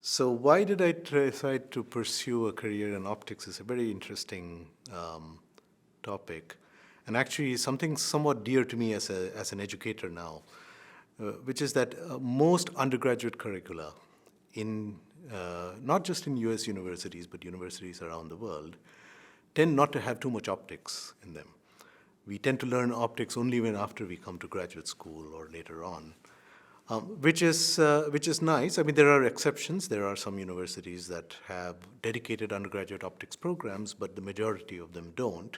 So, why did I decide to pursue a career in optics? Is a very interesting topic, and actually something somewhat dear to me as an educator now, which is that most undergraduate curricula in not just in U.S. universities but universities around the world tend not to have too much optics in them. We tend to learn optics only when after we come to graduate school or later on. Which is nice. I mean, there are exceptions. There are some universities that have dedicated undergraduate optics programs, but the majority of them don't.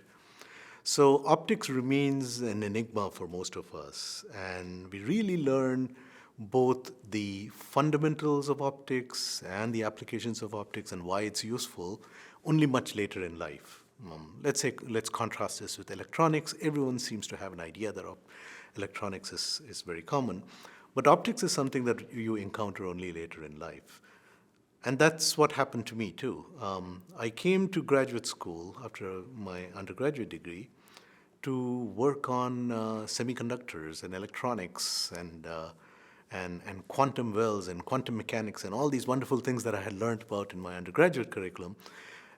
So optics remains an enigma for most of us, and we really learn both the fundamentals of optics and the applications of optics and why it's useful only much later in life. Let's contrast this with electronics. Everyone seems to have an idea that electronics is very common. But optics is something that you encounter only later in life. And that's what happened to me too. I came to graduate school after my undergraduate degree to work on semiconductors and electronics and quantum wells and quantum mechanics and all these wonderful things that I had learned about in my undergraduate curriculum.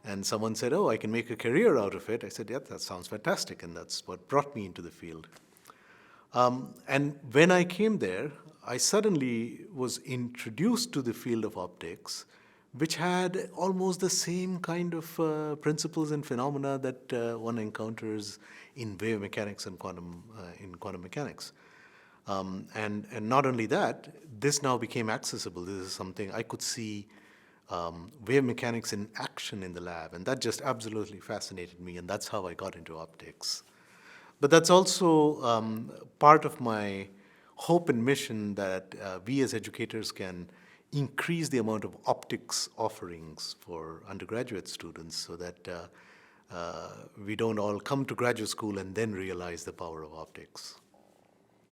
And someone said, "Oh, I can make a career out of it." I said, "Yeah, that sounds fantastic." And that's what brought me into the field. And when I came there, I suddenly was introduced to the field of optics, which had almost the same kind of principles and phenomena that one encounters in wave mechanics and in quantum mechanics. And not only that, this now became accessible. This is something I could see wave mechanics in action in the lab, and that just absolutely fascinated me, and that's how I got into optics. But that's also part of my hope and mission that we as educators can increase the amount of optics offerings for undergraduate students so that we don't all come to graduate school and then realize the power of optics.